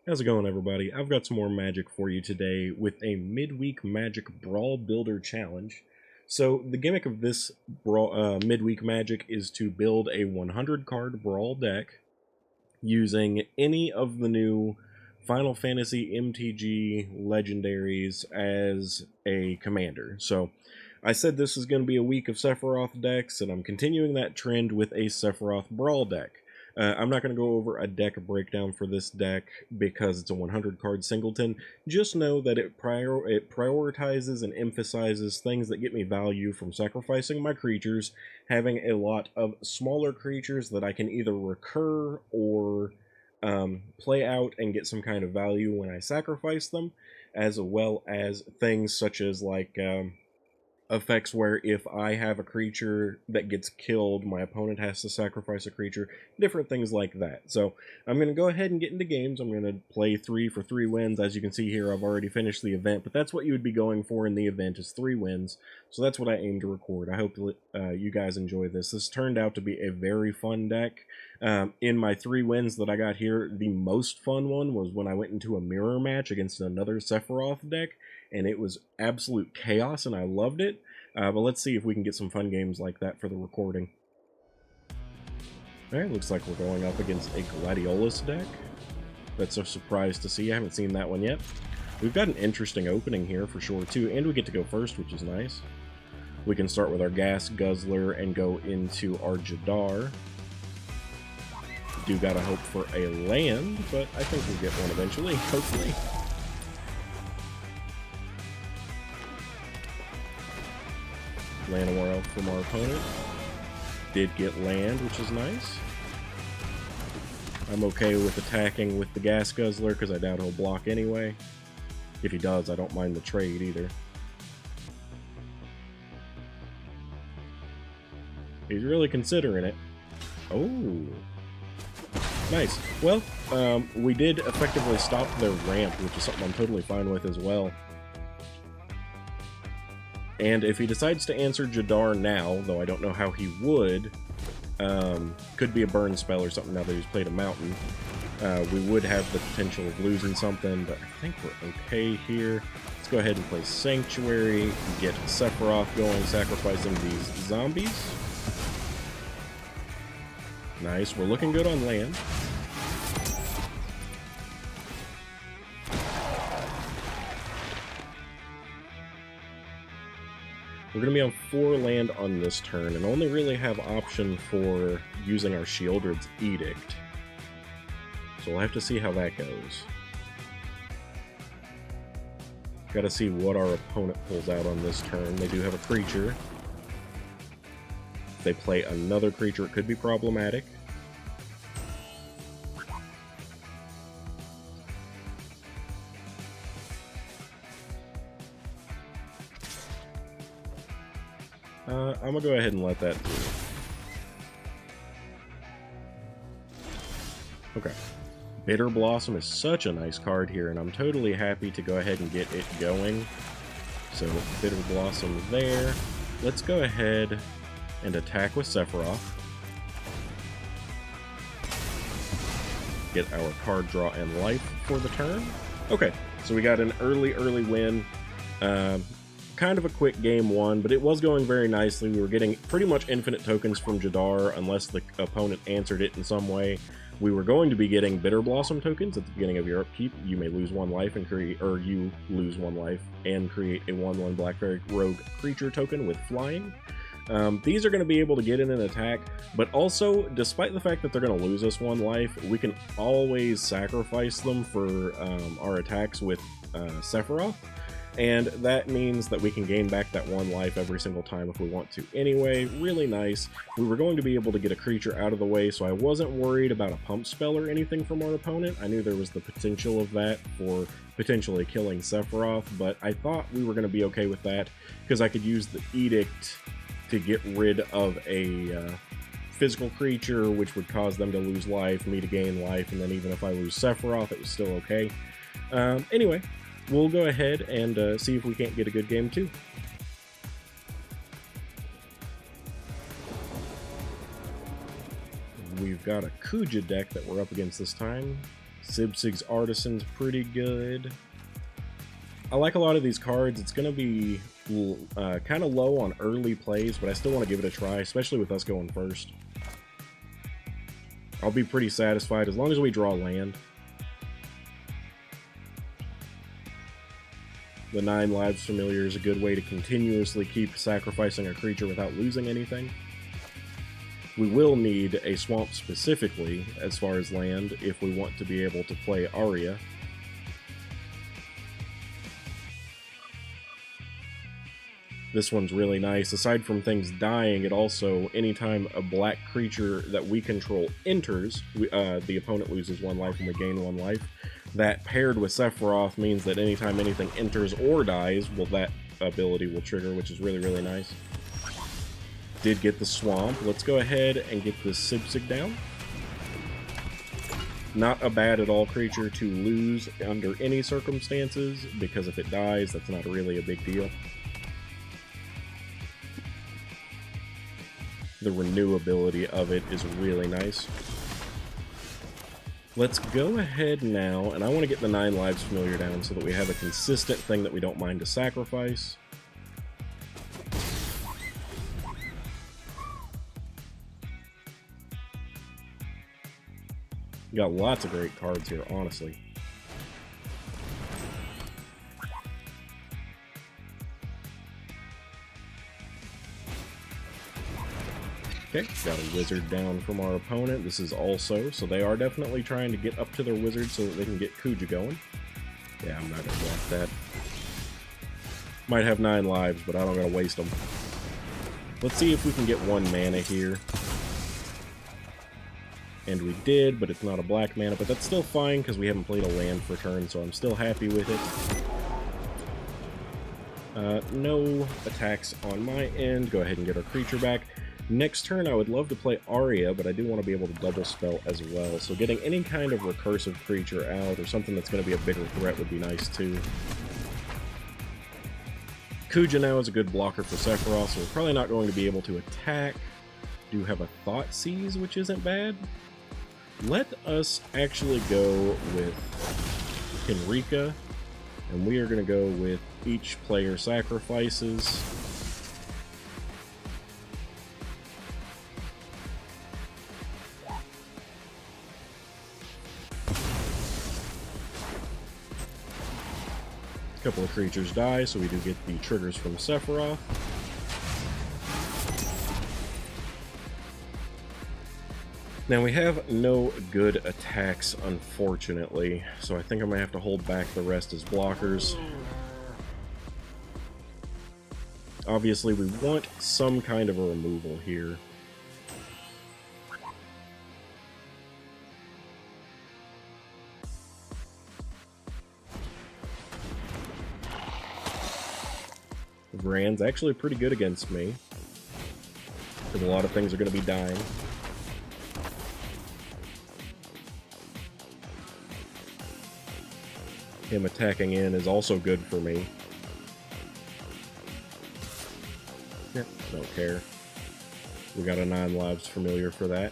How's it going, everybody? I've got some more Magic for you today with a midweek Magic Brawl Builder Challenge. So the gimmick of this midweek Magic is to build a 100-card Brawl deck using any of the new Final Fantasy MTG legendaries as a commander. So I said this is going to be a week of Sephiroth decks, and I'm continuing that trend with a Sephiroth Brawl deck. I'm not going to go over a deck breakdown for this deck because it's a 100-card singleton. Just know that it prioritizes and emphasizes things that get me value from sacrificing my creatures, having a lot of smaller creatures that I can either recur or play out and get some kind of value when I sacrifice them, as well as things such as like effects where if I have a creature that gets killed, my opponent has to sacrifice a creature, different things like that. So I'm going to go ahead and get into games. I'm going to play 3 for 3 wins. As you can see here, I've already finished the event, but that's what you would be going for in the event, is 3 wins. So that's what I aim to record. I hope you guys enjoy this. This turned out to be a very fun deck. In my 3 wins that I got here, the most fun one was when I went into a mirror match against another Sephiroth deck, and it was absolute chaos, and I loved it. But let's see if we can get some fun games like that for the recording. Alright, looks like we're going up against a Gladiolus deck. That's a surprise to see. I haven't seen that one yet. We've got an interesting opening here for sure, too, and we get to go first, which is nice. We can start with our Gas Guzzler and go into our Jadar. Do gotta hope for a land, but I think we'll get one eventually, hopefully. Llanowar from our opponent. Did get land, which is nice. I'm okay with attacking with the Gas Guzzler because I doubt he'll block anyway. If he does, I don't mind the trade either. He's really considering it. Oh. Nice. Well, we did effectively stop their ramp, which is something I'm totally fine with as well. And if he decides to answer Jadar now, though I don't know how he would, could be a burn spell or something now that he's played a mountain, we would have the potential of losing something, but I think we're okay here. Let's go ahead and play Sanctuary, get Sephiroth going, sacrificing these zombies. Nice, we're looking good on land. We're going to be on 4 land on this turn, and only really have option for using our Sheoldred's Edict. So we'll have to see how that goes. Gotta see what our opponent pulls out on this turn. They do have a creature. If they play another creature, it could be problematic. I'm gonna go ahead and let that through. Okay. Bitter Blossom is such a nice card here, and I'm totally happy to go ahead and get it going. So, Bitter Blossom there. Let's go ahead and attack with Sephiroth. Get our card draw and life for the turn. Okay, so we got an early win. Kind of a quick game 1, but it was going very nicely. We were getting pretty much infinite tokens from Jadar unless the opponent answered it in some way. We were going to be getting Bitter Blossom tokens at the beginning of your upkeep. You may lose 1 life and create, or you lose 1 life and create a 1/1 Black Fairy Rogue creature token with flying. These are going to be able to get in an attack, but also, despite the fact that they're going to lose us 1 life, we can always sacrifice them for our attacks with Sephiroth. And that means that we can gain back that 1 life every single time if we want to. Anyway, really nice. We were going to be able to get a creature out of the way, so I wasn't worried about a pump spell or anything from our opponent. I knew there was the potential of that for potentially killing Sephiroth, but I thought we were going to be okay with that because I could use the Edict to get rid of a physical creature, which would cause them to lose life, me to gain life, and then even if I lose Sephiroth, it was still okay. Anyway, we'll go ahead and see if we can't get a good game too. We've got a Kuja deck that we're up against this time. Zibsig's Artisan's pretty good. I like a lot of these cards. It's going to be kind of low on early plays, but I still want to give it a try, especially with us going first. I'll be pretty satisfied as long as we draw land. The 9 Lives Familiar is a good way to continuously keep sacrificing a creature without losing anything. We will need a swamp specifically, as far as land, if we want to be able to play Aria. This one's really nice. Aside from things dying, it also, anytime a black creature that we control enters, the opponent loses 1 life and we gain 1 life. That paired with Sephiroth means that anytime anything enters or dies, well, that ability will trigger, which is really, really nice. Did get the swamp. Let's go ahead and get this Zibsig down. Not a bad at all creature to lose under any circumstances, because if it dies, that's not really a big deal. The renewability of it is really nice. Let's go ahead now, and I want to get the 9 Lives Familiar down so that we have a consistent thing that we don't mind to sacrifice. Got lots of great cards here, honestly. Okay, got a wizard down from our opponent. This is also, so they are definitely trying to get up to their wizard so that they can get Kuja going. Yeah, I'm not going to block that. Might have 9 lives, but I don't going to waste them. Let's see if we can get 1 mana here. And we did, but it's not a black mana, but that's still fine because we haven't played a land for turn, so I'm still happy with it. No attacks on my end. Go ahead and get our creature back. Next turn, I would love to play Aria, but I do want to be able to double spell as well. So getting any kind of recursive creature out or something that's going to be a bigger threat would be nice too. Kuja now is a good blocker for Sephiroth, so we're probably not going to be able to attack. Do have a Thoughtseize, which isn't bad. Let us actually go with Henrika, and we are going to go with each player sacrifices. A couple of creatures die, so we do get the triggers from Sephiroth. Now we have no good attacks, unfortunately, so I think I'm going to have to hold back the rest as blockers. Obviously, we want some kind of a removal here. Vrand's actually pretty good against me, because a lot of things are going to be dying. Him attacking in is also good for me. Yeah, don't care. We got a 9 Lives Familiar for that.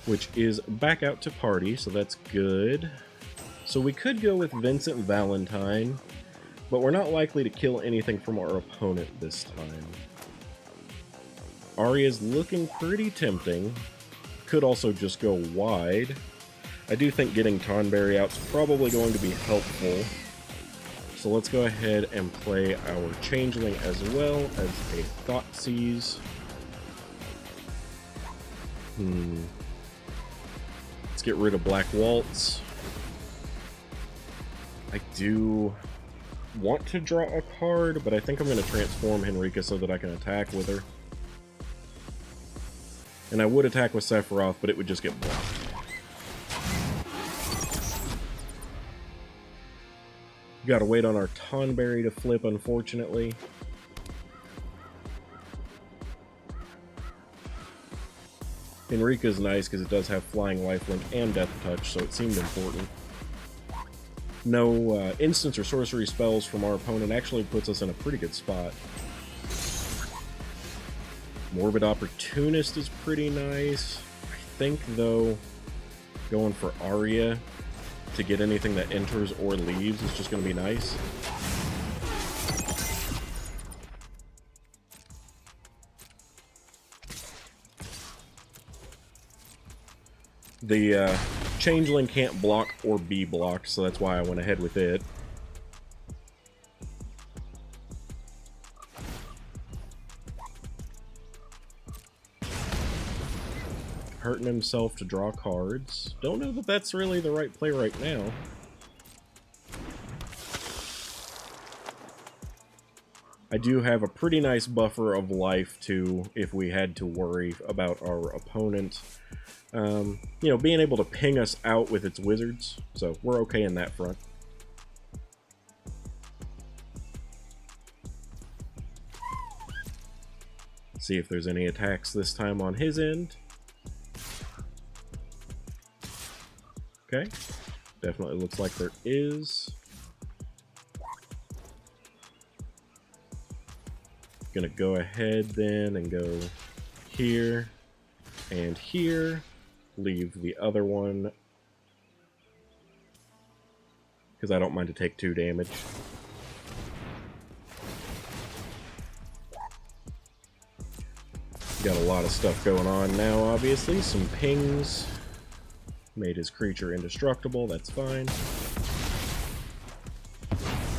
Which is back out to party, so that's good. So we could go with Vincent Valentine, but we're not likely to kill anything from our opponent this time. Aria's looking pretty tempting. Could also just go wide. I do think getting Tonberry out's probably going to be helpful. So let's go ahead and play our Changeling as well as a Thoughtseize. Let's get rid of Black Waltz. I do want to draw a card, but I think I'm going to transform Henrika so that I can attack with her. And I would attack with Sephiroth, but it would just get blocked. Gotta wait on our Tonberry to flip, unfortunately. Henrika's nice because it does have Flying Lifelink and Death Touch, so it seemed important. no instance or sorcery spells from our opponent actually puts us in a pretty good spot. Morbid Opportunist is pretty nice. I think, though, going for Aria to get anything that enters or leaves is just going to be nice. The Changeling can't block or be blocked, so that's why I went ahead with it. Hurting himself to draw cards. Don't know that that's really the right play right now. I do have a pretty nice buffer of life, too, if we had to worry about our opponent. You know, being able to ping us out with its wizards, so we're okay in that front. See if there's any attacks this time on his end. Okay, definitely looks like there is. Gonna go ahead then and go here and here. Leave the other one because I don't mind to take 2 damage. Got a lot of stuff going on now, obviously. Some pings. Made his creature indestructible, that's fine.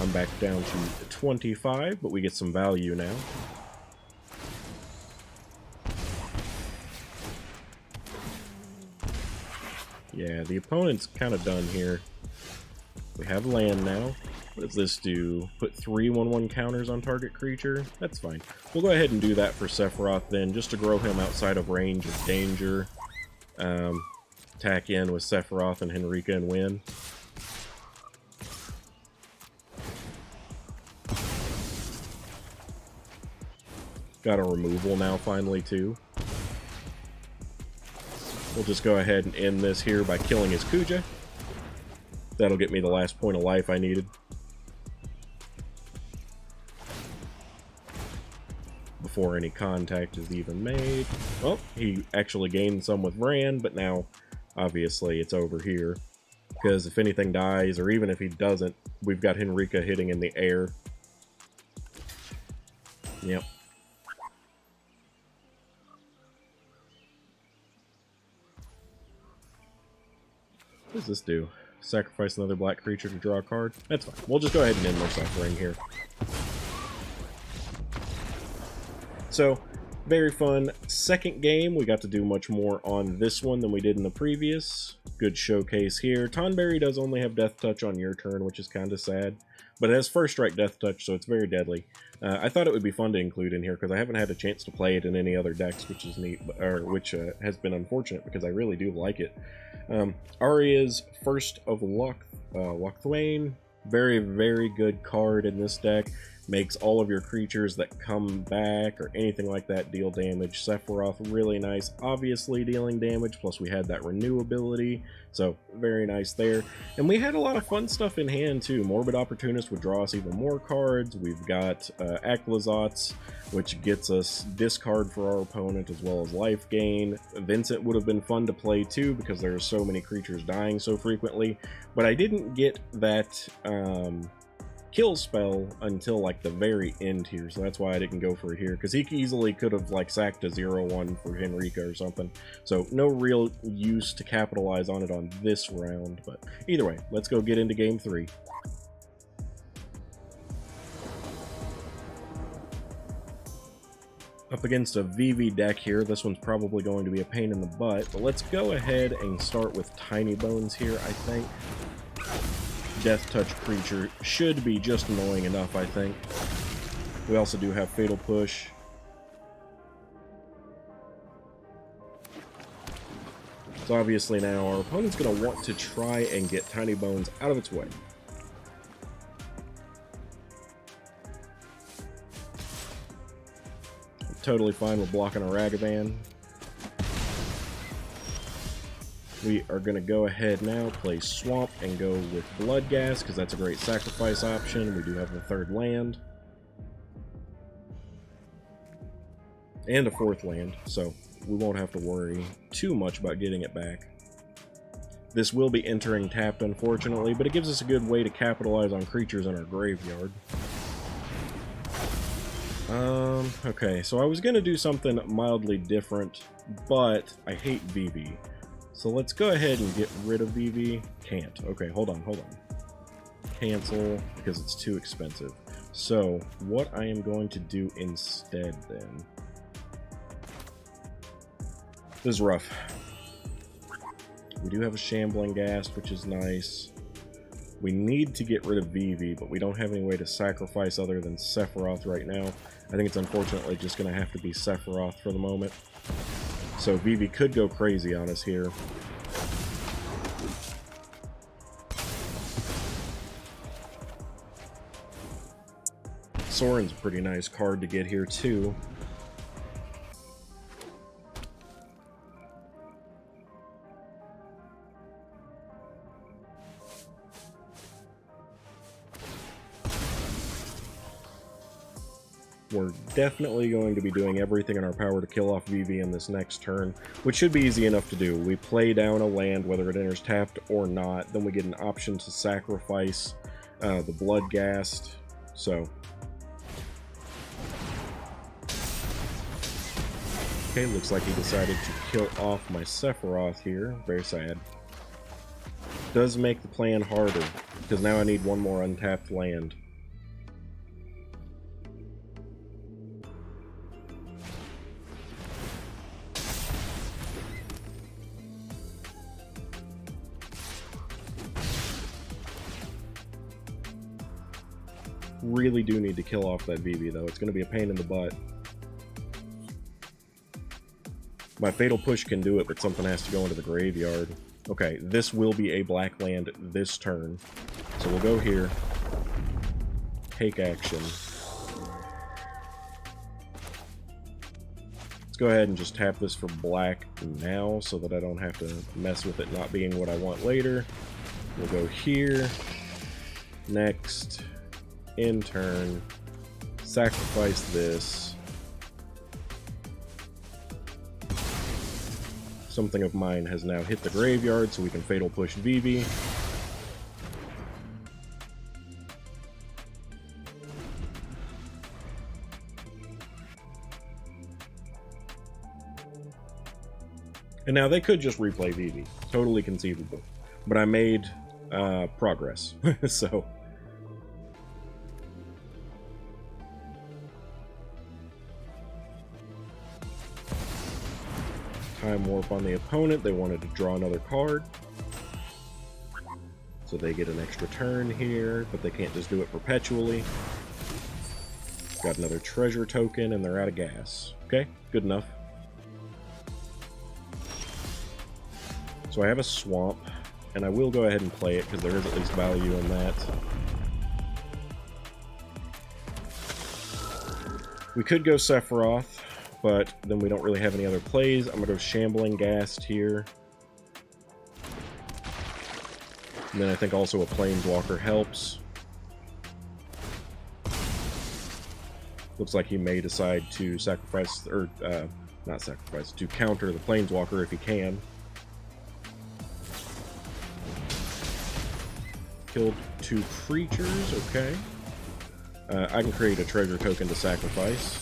I'm back down to 25, but we get some value now. Yeah, the opponent's kind of done here. We have land now. What does this do? Put 3 1/1 counters on target creature? That's fine. We'll go ahead and do that for Sephiroth then, just to grow him outside of range of danger. Attack in with Sephiroth and Henrika and win. Got a removal now finally too. We'll just go ahead and end this here by killing his Kuja. That'll get me the last point of life I needed. Before any contact is even made. Well, he actually gained some with Vran, but now obviously it's over here. Because if anything dies, or even if he doesn't, we've got Henrika hitting in the air. Yep. What does this do? Sacrifice another black creature to draw a card? That's fine. We'll just go ahead and end our suffering here. So, very fun second game. We got to do much more on this one than we did in the previous. Good showcase here. Tonberry does only have Death Touch on your turn, which is kind of sad. But it has First Strike Death Touch, so it's very deadly. I thought it would be fun to include in here, because I haven't had a chance to play it in any other decks, which is neat, or which has been unfortunate, because I really do like it. Aria's First of Locthwain. Very, very good card in this deck. Makes all of your creatures that come back or anything like that deal damage. Sephiroth, really nice, obviously dealing damage, plus we had that renew ability, so very nice there. And we had a lot of fun stuff in hand too. Morbid Opportunist would draw us even more cards. We've got Aklazotz, which gets us discard for our opponent as well as life gain. Vincent would have been fun to play too, because there are so many creatures dying so frequently, but I didn't get that kill spell until like the very end here, so that's why I didn't go for it here, because he easily could have like sacked a 0/1 for Henrika or something, so no real use to capitalize on it on this round. But either way, let's go get into game 3. Up against a VV deck here. This one's probably going to be a pain in the butt, but let's go ahead and start with Tiny Bones here, I think. Death Touch creature should be just annoying enough, I think. We also do have Fatal Push. So obviously now our opponent's going to want to try and get Tiny Bones out of its way. I'm totally fine with blocking a Ragavan. We are going to go ahead now, play Swamp, and go with Blood Gas, because that's a great sacrifice option. We do have the third land. And a fourth land, so we won't have to worry too much about getting it back. This will be entering tapped, unfortunately, but it gives us a good way to capitalize on creatures in our graveyard. Okay, so I was going to do something mildly different, but I hate VV. So let's go ahead and get rid of VV. Can't. Okay, hold on. Cancel, because it's too expensive. So, what I am going to do instead, then... This is rough. We do have a Shambling Ghast, which is nice. We need to get rid of VV, but we don't have any way to sacrifice other than Sephiroth right now. I think it's unfortunately just going to have to be Sephiroth for the moment. So VV could go crazy on us here. Soren's a pretty nice card to get here too. We're definitely going to be doing everything in our power to kill off VV in this next turn, which should be easy enough to do. We play down a land, whether it enters tapped or not, then we get an option to sacrifice the Blood Ghast, so... Okay, looks like he decided to kill off my Sephiroth here. Very sad. Does make the plan harder, because now I need one more untapped land. Really do need to kill off that VV, though. It's going to be a pain in the butt. My Fatal Push can do it, but something has to go into the graveyard. Okay, this will be a black land this turn. So we'll go here. Take action. Let's go ahead and just tap this for black now so that I don't have to mess with it not being what I want later. We'll go here. Next. In turn. Sacrifice this. Something of mine has now hit the graveyard, so we can Fatal Push VV. And now they could just replay VV. Totally conceivable. But I made progress. So... Time Warp on the opponent. They wanted to draw another card. So they get an extra turn here, but they can't just do it perpetually. Got another treasure token, and they're out of gas. Okay, good enough. So I have a Swamp, and I will go ahead and play it, because there is at least value in that. We could go Sephiroth, but then we don't really have any other plays. I'm going to go Shambling Ghast here. And then I think also a Planeswalker helps. Looks like he may decide to sacrifice, or not sacrifice, to counter the Planeswalker if he can. Killed 2 creatures, okay. I can create a treasure token to sacrifice.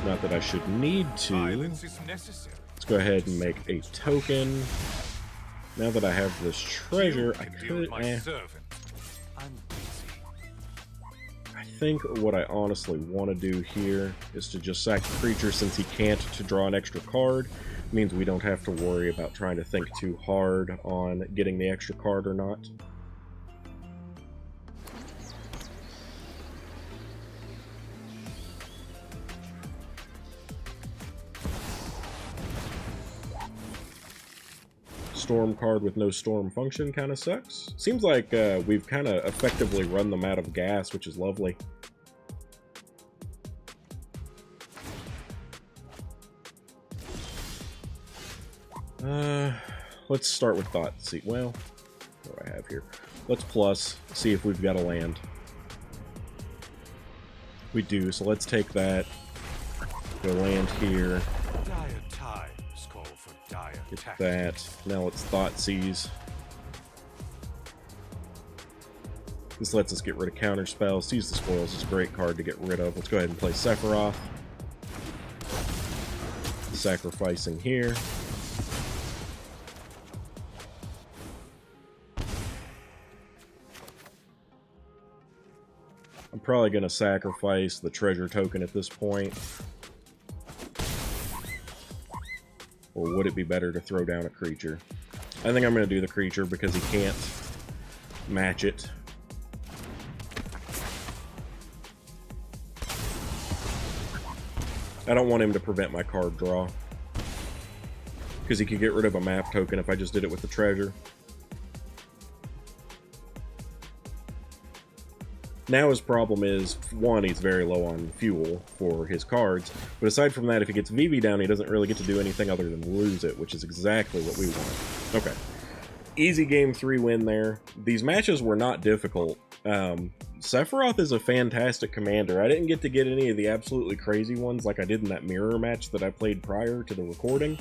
Not that I should need to. Let's go ahead and make a token. Now that I have this treasure, I could... I think what I honestly want to do here is to just sack the creature, since he can't to draw an extra card. It means we don't have to worry about trying to think too hard on getting the extra card or not. Storm card with no storm function kind of sucks. Seems like we've kind of effectively run them out of gas, which is lovely. let's start with Thoughtseize. Well, what do I have here? Let's plus, see if we've got a land. We do, so let's take that. Go land here. Dire times call for dire Get tactics. that. Now let's Thoughtseize. This lets us get rid of counter spells. Seize the Spoils is a great card to get rid of. Let's go ahead and play Sephiroth. Sacrificing here. I'm probably going to sacrifice the treasure token at this point. Or would it be better to throw down a creature? I think I'm going to do the creature because he can't match it. I don't want him to prevent my card draw. Because he could get rid of a map token if I just did it with the treasure. Now his problem is, one, he's very low on fuel for his cards, but aside from that, if he gets VV down, he doesn't really get to do anything other than lose it, which is exactly what we want. Okay. Easy game 3 win there. These matches were not difficult. Sephiroth is a fantastic commander. I didn't get to get any of the absolutely crazy ones like I did in that mirror match that I played prior to the recording,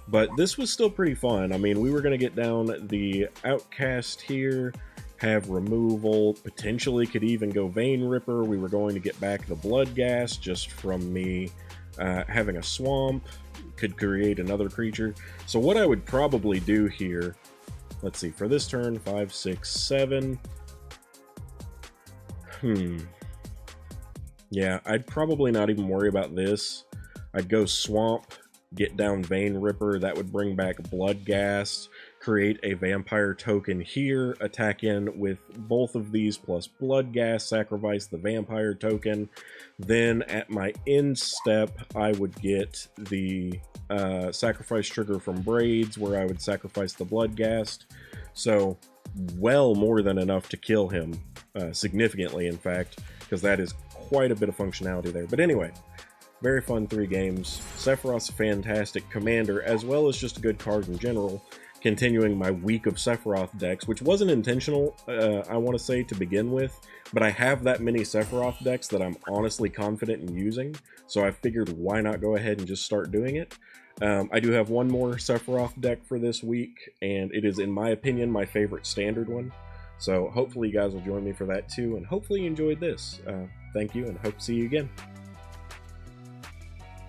but this was still pretty fun. I mean, we were going to get down the Outcast here, have removal, potentially could even go Vein Ripper. We were going to get back the Blood Gas just from me having a swamp, could create another creature. So what I would probably do here, let's see, for this turn, 5, 6, 7. Yeah, I'd probably not even worry about this. I'd go Swamp, get down Vein Ripper, that would bring back Blood Gas, create a vampire token here, attack in with both of these plus Blood Gas, sacrifice the vampire token. Then at my end step, I would get the sacrifice trigger from Braids, where I would sacrifice the Blood Gas. So, well more than enough to kill him, significantly in fact, because that is quite a bit of functionality there. But anyway, very fun 3 games. Sephiroth's a fantastic commander, as well as just a good card in general. Continuing my week of Sephiroth decks, which wasn't intentional, I want to say, to begin with, but I have that many Sephiroth decks that I'm honestly confident in using, so I figured why not go ahead and just start doing it. I do have one more Sephiroth deck for this week, and it is, in my opinion, my favorite standard one. So hopefully you guys will join me for that too, and hopefully you enjoyed this. Thank you, and hope to see you again.